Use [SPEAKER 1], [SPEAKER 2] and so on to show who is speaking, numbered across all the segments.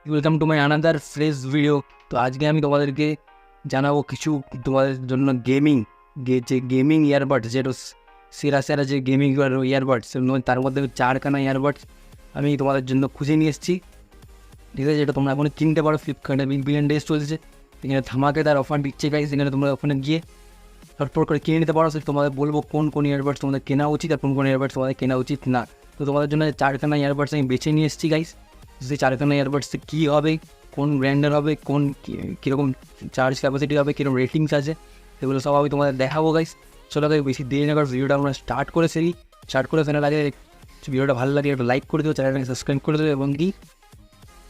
[SPEAKER 1] Welcome to my another fresh video. তো আজকে আমি তোমাদেরকে জানাবো কিছু তোমাদের জন্য যে গেমিং ইয়ারবাডস, যেটা সেরা সেরা যে গেমিং ইয়ারবাডস, তার মধ্যে 4খানা ইয়ারবাডস আমি তোমাদের জন্য খুঁজে নিয়ে এসেছি। ঠিক আছে, যেটা তোমরা এখন কিনতে পারো। ফ্লিপকার্টে বিগ বিলিয়ন ডেজ চলছে, এখানে ধামাকেদার অফার দিচ্ছে গাইস। এখানে তোমরা ওখানে গিয়ে চটপট করে কিনে নিতে পারো। তোমাদের বলবো কোন কোন ইয়ারবাডস তোমাদের কেনা উচিত আর কোন কোন ইয়ারবাডস তোমাদের কেনা উচিত না। তো তোমাদের জন্য 4খানা ইয়ারবাডস আমি বেছে নিয়ে এসেছি গাইস। সেই 4খানা ইয়ারবাডসে কী হবে, কোন ব্র্যান্ডের হবে, কোন কীরকম চার্জ ক্যাপাসিটি হবে, কীরকম রেটিংস আছে, সেগুলো সব আমি তোমাদের দেখাবো গাইস। চলো গাইস, বেশি দেরি না করে ভিডিওটা আমরা স্টার্ট করে ফেলার আগে ভিডিওটা ভালো লাগে একটা লাইক করে দিও, চ্যানেলটাকে সাবস্ক্রাইব করে দেবো এবং কি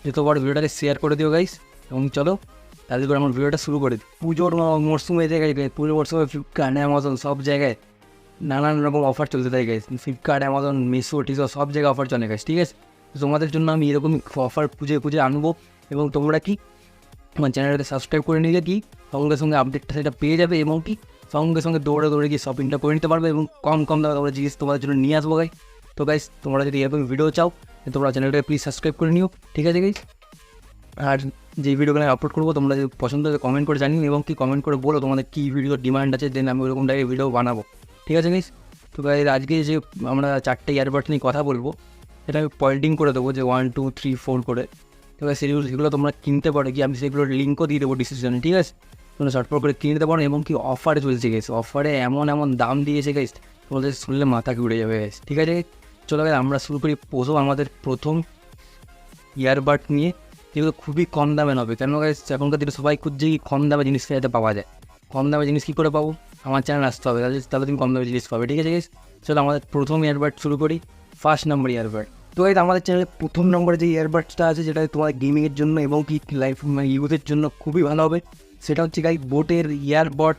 [SPEAKER 1] যত বড় ভিডিওটাকে শেয়ার করে দিও গাইস। এবং চলো তাদের করে আমার ভিডিওটা শুরু করে দিই। পুজোর মরশুমে জায়গায় পুজোর মরশুমে ফ্লিপকার্ট, অ্যামাজন সব জায়গায় নানান রকম অফার চলতে থাকে গাইস। ফ্লিপকার্ট, অ্যামাজন, মিশো, টিশো সব জায়গায় অফার চলে গাইস। ঠিক আছে, তোমাদের জন্য আমি এরকম অফার খুঁজে আনবো এবং তোমরা কি আমার চ্যানেলটাতে সাবস্ক্রাইব করে নিলে কি সঙ্গে সঙ্গে আপডেটটা সেটা পেয়ে যাবে এবং কি সঙ্গে সঙ্গে দৌড়ে গিয়ে শপিংটা করে নিতে পারবে এবং কম দামে তোমরা জিনিস তোমাদের জন্য নিয়ে আসবো গাইস। তো গাইস, তোমরা যদি এরকম ভিডিও চাও তোমরা চ্যানেলটাকে প্লিজ সাবস্ক্রাইব করে নিও। ঠিক আছে গাইস, আর যে ভিডিওগুলো আমি আপলোড করবো তোমরা যদি পছন্দ হয় কমেন্ট করে জানিও এবং কি কমেন্ট করে বলো তোমাদের কী ভিডিওর ডিমান্ড আছে, দেন আমি ওরকম টাইপের ভিডিও বানাবো। ঠিক আছে গাইস, তো গাইস আজকে যে আমরা 4টে ইয়ারবাডস নিয়ে কথা বলবো সেটা আমি পয়েন্টিং করে দেবো, যে 1 2 3 4 করে। তো গাইস সেগুলো তোমরা কিনতে পারো কি, আমি সেগুলোর লিঙ্কও দিয়ে দেবো ডিসক্রিপশনে। ঠিক আছে, তোমরা চটপট করে কিনে নিতে পারো এবং কি অফারে চলছে গাইস। অফারে এমন দাম দিয়েছে গাইস, তোমাদের শুনলে মাথা ঘুরে যাবে গাইস। ঠিক আছে, চলো গাইস আমরা শুরু করি আমাদের প্রথম ইয়ারবাড নিয়ে, যেগুলো খুবই কম দামে হবে। কেন গাইস, এখনকার দিনে সবাই খুঁজছে কি কম দামে জিনিস যাতে পাওয়া যায়। কম দামে জিনিস কী করে পাবো, আমার চ্যানেল আসতে হবে, তাহলে তুমি কম দামে জিনিস পাবে। ঠিক আছে গাইস, চলো আমাদের প্রথম ইয়ারবাড শুরু করি, ফার্স্ট নাম্বার ইয়ারবাড। তো গাইস আমাদের চ্যানেলে প্রথম নম্বরে যে ইয়ারবাডসটা আছে, যেটা তোমার গেমিংয়ের জন্য এবং কি লাইফ ইউজের জন্য খুবই ভালো হবে, সেটা হচ্ছে গাইস বোটের earbud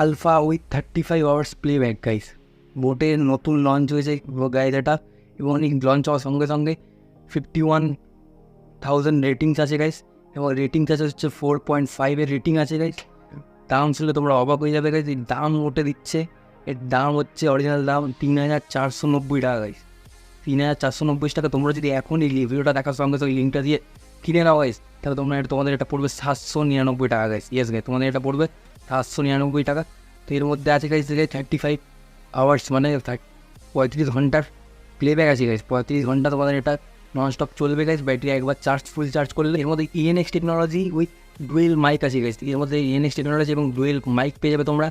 [SPEAKER 1] Alpha with 35 hours playback guys. বোটের নতুন লঞ্চ হয়েছে গাইস এটা, এবং এই লঞ্চ হওয়ার সঙ্গে সঙ্গে 51,000 রেটিংস আছে গাইস, এবং রেটিংস আছে হচ্ছে 4.5 রেটিং আছে গাইস। দাম শুনলে তোমরা অবাক হয়ে যাবে গাইস, এই দাম ওটে দিচ্ছে। এর দাম হচ্ছে অরিজিনাল দাম 3,490 টাকা গাইস। 3,490 টাকা। তোমরা যদি এখনই ভিডিওটা দেখার সঙ্গে সঙ্গে লিঙ্কটা দিয়ে কিনে নাও গাইস, তাহলে তোমাদের এটা পড়বে 799 টাকা গাইস। ইয়েস গাইস, তোমাদের এটা পড়বে 799 টাকা। তো এর মধ্যে আছে গাইস 35 আওয়ার্স, মানে 35 ঘন্টার প্লেব্যাক আছে গাইস। 35 ঘন্টা তোমাদের এটা নন স্টপ চলবে গাইস। ব্যাটারি একবার ফুল চার্জ করলে। এর মধ্যে ইএনএক্স টেকনোলজি উইথ ডুয়েল মাইক আছে গাইস। এর মধ্যে ইএনএক্স টেকনোলজি এবং ডুয়েল মাইক পেয়ে যাবে তোমরা।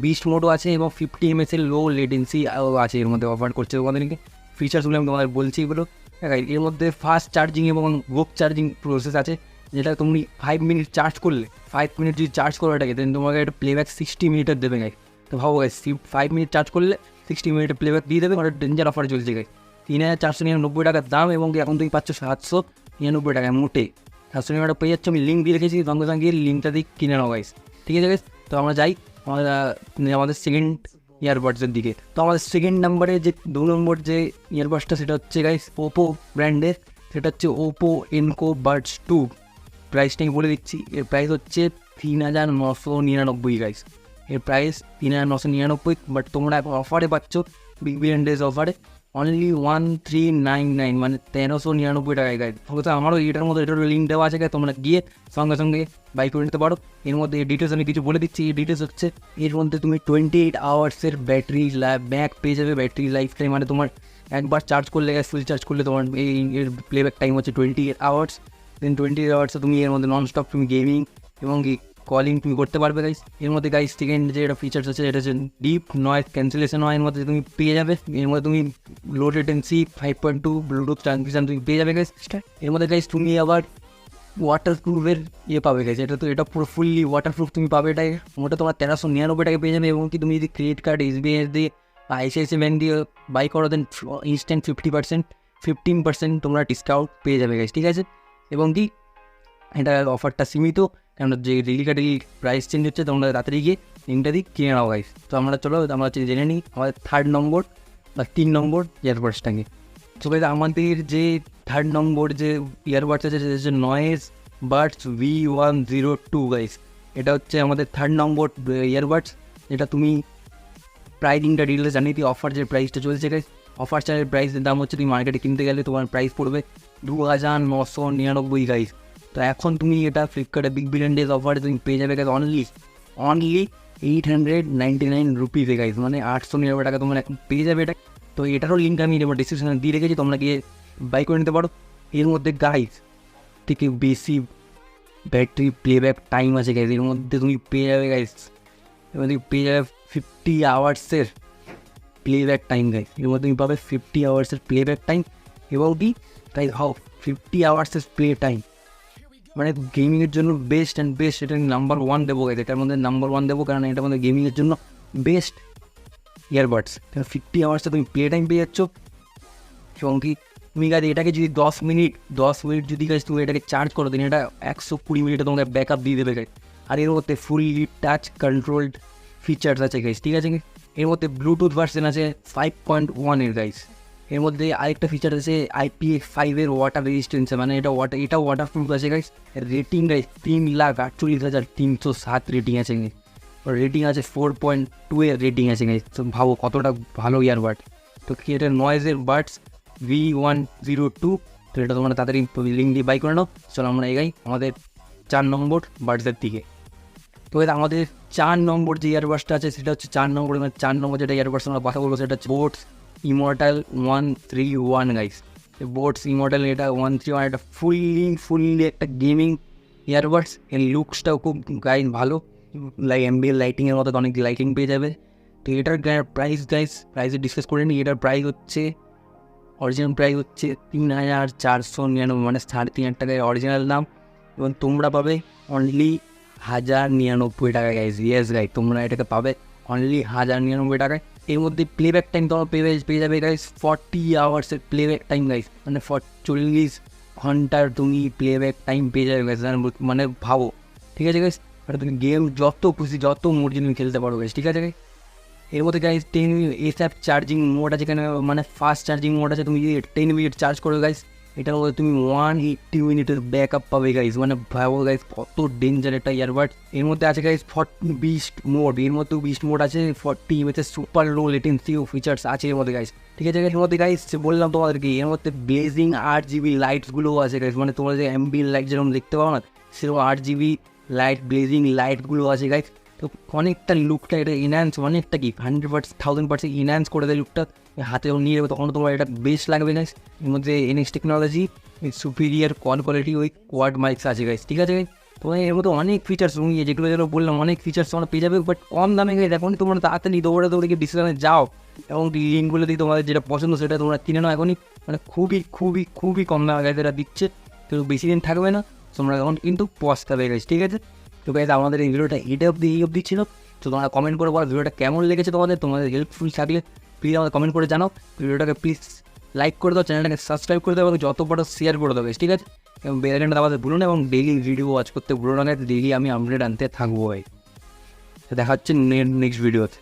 [SPEAKER 1] বিস্ট মোডও আছে এবং 50 mAh লো লেটেন্সি আছে এর মধ্যে অফার করছে তোমাদেরকে। ফিচার্সগুলো আমি তোমাদের বলছি এগুলো। এর মধ্যে ফাস্ট চার্জিং এবং গ্রুপ চার্জিং প্রসেস আছে, যেটা তুমি 5 মিনিট চার্জ করলে, 5 মিনিট যদি চার্জ করো এটাকে, দেন তোমাকে একটা প্লেব্যাক 60 মিনিটের দেবে গাইস। তো ভাবো গাইস, 5 মিনিট চার্জ করলে 60 মিনিটের প্লেব্যাক দিয়ে দেবে। ওটা ডেঞ্জার অফার চলছে গাইস। 3,499 টাকার দাম এবং এখন তুমি পাচ্ছ 799 টাকায় মোটে। 799 টাকা পেয়ে যাচ্ছ। আমি লিঙ্ক দিয়ে রেখেছি, সঙ্গে সঙ্গে লিঙ্কটা দিয়ে কিনে নাও গাইস। ঠিক আছে গাইস, তো আমরা যাই আমাদের সেকেন্ড ইয়ারবাডসের দিকে। তো আমাদের সেকেন্ড নাম্বারে যে 2 নম্বর যে ইয়ারবাডসটা, সেটা হচ্ছে গাইস ওপো ব্র্যান্ডের। সেটা হচ্ছে ওপো এনকো বাডস 2। প্রাইসটা আমি বলে দিচ্ছি, এর প্রাইস হচ্ছে 3,999 গাইস। এর প্রাইস 3,999, বাট তোমরা এখন অফারে পাচ্ছ, বিগ বিলিয়ন ডেজ অফারে অনলি 1,399, মানে 1,399 টাকায় গাইড। তো আমারও এটার মধ্যে এটার লিঙ্ক দেওয়া আছে, তোমরা গিয়ে সঙ্গে সঙ্গে বাই করে নিতে পারো। এর মধ্যে ডিটেলস আমি কিছু বলে দিচ্ছি। এই ডিটেলস হচ্ছে, এর মধ্যে তুমি 28 আওয়ার্সের ব্যাটারি ব্যাক পেয়ে যাবে। ব্যাটারি লাইফ টাইম, মানে তোমার একবার চার্জ করলে, ফুল চার্জ করলে তোমার এর প্লেব্যাক টাইম হচ্ছে 28 আওয়ার্স। দেন 28 আওয়ার্সে তুমি এর মধ্যে নন স্টপ তুমি গেমিং এবং কলিং তুমি করতে পারবে গাইস। এর মধ্যে গাইস সেকেন্ড যে একটা ফিচার্স আছে, এটা হচ্ছে ডিপ নয়েজ ক্যান্সেলেশন হয়, এর মধ্যে তুমি পেয়ে যাবে। এর মধ্যে তুমি লো লেটেন্সি 5.2 ব্লুটুথ ট্রান্সমিশন তুমি পেয়ে যাবে গাইস। এর মধ্যে গাইস তুমি আবার ওয়াটার প্রুফের পাবে গাইস। এটা পুরো ফুললি ওয়াটার প্রুফ তুমি পাবে। এটাই ওটা তোমার 1,399 টাকা পেয়ে যাবে। এবং কি তুমি যদি ক্রেডিট কার্ড, এসবিআই দিয়ে, আইসিআইসিআই ব্যাংক দিয়ে বাই করো, দেন ইনস্ট্যান্ট 15% তোমরা ডিসকাউন্ট পেয়ে যাবে গাইস। ঠিক আছে, এবং কি এটা অফারটা সীমিত, কারণ যে ডেলি প্রাইস চেঞ্জ হচ্ছে, তোমরা তাড়াতাড়ি গিয়ে লিঙ্কটা দিয়ে কিনে নাও গাইস। তো আমরা জেনে নিই আমাদের 3rd নম্বর বা 3 নম্বর ইয়ারবাডসটাকে। তো গাইস আমাদের যে 3rd নম্বর যে ইয়ারবাডস আছে, সেটা হচ্ছে নয়েজ বাডস V102 গাইস। এটা হচ্ছে আমাদের 3rd নম্বর ইয়ারবাডস, যেটা তুমি প্রাইসিংটা ডিটেলস জানিয়ে দিই। অফার যে প্রাইসটা চলছে গাইস, অফার চার্জের প্রাইসের দাম হচ্ছে, তুমি মার্কেটে কিনতে গেলে তোমার প্রাইস পড়বে 2999 গাইস। তো এখন তুমি এটা ফ্লিপকার্টে বিগ বিলিয়ন ডেজ অফারে তুমি পেয়ে যাবে গাইস অনলি 899 রুপিসে গাইস, মানে 899 টাকা তোমরা এখন পেয়ে যাবে এটা। তো এটারও লিঙ্ক আমি ডিসক্রিপশনে দিয়ে রেখেছি, তোমরা গিয়ে বাই করে নিতে পারো। এর মধ্যে গাইস থেকে বেশি ব্যাটারি প্লেব্যাক টাইম আছে গাইস, এর মধ্যে তুমি পেয়ে যাবে গাইস, এর মধ্যে পেয়ে যাবে 50 আওয়ার্সের প্লেব্যাক টাইম গাইস। এর মধ্যে তুমি পাবে 50 আওয়ার্সের প্লেব্যাক টাইম এবং কি গাইস, হাও 50 আওয়ার্সের প্লে টাইম, মানে গেমিংয়ের জন্য বেস্ট অ্যান্ড বেস্ট। এটা নাম্বার 1 দেবো গাইস, এটার মধ্যে নাম্বার 1 দেবো, কারণ এটার মধ্যে গেমিংয়ের জন্য বেস্ট ইয়ারবাডস। 50 আওয়ার্সে তুমি প্লে টাইম পেয়ে যাচ্ছ এবং কি তুমি গাইস এটাকে যদি 10 মিনিট যদি গাইস তুমি এটাকে চার্জ করো দিন, এটা 120 মিনিটে তোমাকে ব্যাকআপ দিয়ে দেবে গাইস। আর এর মধ্যে ফুললি টাচ কন্ট্রোলড ফিচার্স আছে গাইস, ঠিক আছে। এর মধ্যে ব্লুটুথ ভার্সন আছে 5.1 এর গাইস। এর মধ্যে আরেকটা ফিচার আছে IPX5 এর ওয়াটার রেজিস্ট্যান্স, মানে এটাও ওয়াটারপ্রুফ আছে গাইস। রেটিং গাইস 3,48,307 রেটিং আছে গাইস। রেটিং আছে 4.2 এর রেটিং আছে গাইস। তো ভাবো কতটা ভালো ইয়ারবাড। তো কি এটা নয়েজের বাডস V102। তো এটা তোমরা তাড়াতাড়ি লিঙ্ক দিয়ে বাই করে নাও। চলো আমরা এগাই আমাদের 4 নম্বর বাডসের দিকে। তো আমাদের 4 নম্বর যে ইয়ারবাডসটা আছে সেটা হচ্ছে 4 নম্বর যেটা ইয়ারবাডস আমরা কথা বলবো সেটা হচ্ছে boats immortal 131 guys. Boats immortal এটা 131 একটা ফুললি একটা গেমিং ইয়ারবাডস। এর লুকসটাও খুব গাইস ভালো, অ্যাম্বিয়েন্ট লাইটিংয়ের মতো অনেক লাইটিং পেয়ে যাবে। তো এটার প্রাইস গাইস, প্রাইসে ডিসকাস করে নিই। এটার প্রাইস হচ্ছে অরিজিনাল প্রাইস হচ্ছে 3,499, মানে 3,500 টাকায় অরিজিনাল দাম, এবং তোমরা পাবে অনলি 1,099 টাকা গাইস। ইয়েস গাইস, তোমরা এটাকে পাবে অনলি 1,099 টাকায়। এর মধ্যে প্লেব্যাক টাইম তোমরা পেয়ে যাবে গাইস 40 আওয়ার্সের প্লেব্যাক টাইম গাইস, মানে 40 ঘন্টার তুমি প্লেব্যাক টাইম পেয়ে যাবে গাইস। মানে ভাবো, ঠিক আছে গাইস। আর তুমি গেম যত খুশি যত মর্জি তুমি খেলতে পারো গাইস, ঠিক আছে গাইস। এর মধ্যে গাইস 10 ASAP চার্জিং মোড আছে, যেখানে মানে ফাস্ট চার্জিং মোড আছে। তুমি যদি 10 মিনিট চার্জ করো গাইস, এটার মধ্যে তুমি 180 মিনিটের ব্যাকআপ পাবে গাইস। মানে ভাবো গাইস কত ডেঞ্জার একটা ইয়ারবাড। এর মধ্যে আছে গাইস 40 বিস্ট মোড, এর মধ্যেও বিস্ট মোড আছে। 40 এমএচ সুপার লো লেটেন্সি ফিচার্স আছে এর মধ্যে গাইস, ঠিক আছে। এর মধ্যে গাইস বললাম তোমাদেরকে, এর মধ্যে ব্লেজিং 8GB লাইটসগুলোও আছে গাইস, মানে তোমরা যে অ্যাম্বিয়েন্ট লাইট যেরকম দেখতে পাও না, সেরকম 8GB লাইট ব্লেজিং লাইটগুলো আছে গাইস। তো অনেকটা লুকটা এটা ইনহ্যান্স, অনেকটা কি 100% ইনহ্যান্স করে দেয় লুকটা। হাতে যখন নিয়ে যাবে তখন তোমার এটা বেস্ট লাগবে গাইস। এর মধ্যে NX টেকনোলজি সুপিরিয়ার কোয়ালিটি ওই কোয়াড মাইক্স আছে গাইস, ঠিক আছে। তোমার এর মধ্যে অনেক ফিচার্স যেগুলো বললাম, অনেক ফিচার্স তোমরা পেয়ে যাবে, বাট কম দামে গাইস। এখন তোমরা তাড়াতাড়ি দৌড়ে গিয়ে ডিসকাউন্টে যাও এবং লিঙ্কগুলো দিয়ে তোমাদের যেটা পছন্দ সেটা তোমরা কিনে নাও এখনই। মানে খুবই কম দামে গাইস এটা দিচ্ছে। তো বেশি দিন থাকবে না, তোমরা এখন কিন্তু পস্তাবে গাইস, ঠিক আছে। তো গাইস আমাদের এই ভিডিওটা এই অবধি ছিল। তো তোমরা কমেন্ট করে বলো ভিডিওটা কেমন লেগেছে তোমাদের হেল্পফুল থাকলে প্লিজ আমাদের কমেন্ট করে জানাও। ভিডিওটাকে প্লিজ লাইক করে দাও, চ্যানেলটাকে সাবস্ক্রাইব করে দাও এবং যত বড় শেয়ার করে দাও, ঠিক আছে। এবং বেল আইকনটা আমাদের ভুলো না এবং ডেইলি ভিডিও ওয়াচ করতে ভুলো না, ডেইলি আমি আপডেট আনতে থাকবো ভাই। দেখা হচ্ছে নেক্সট ভিডিওতে।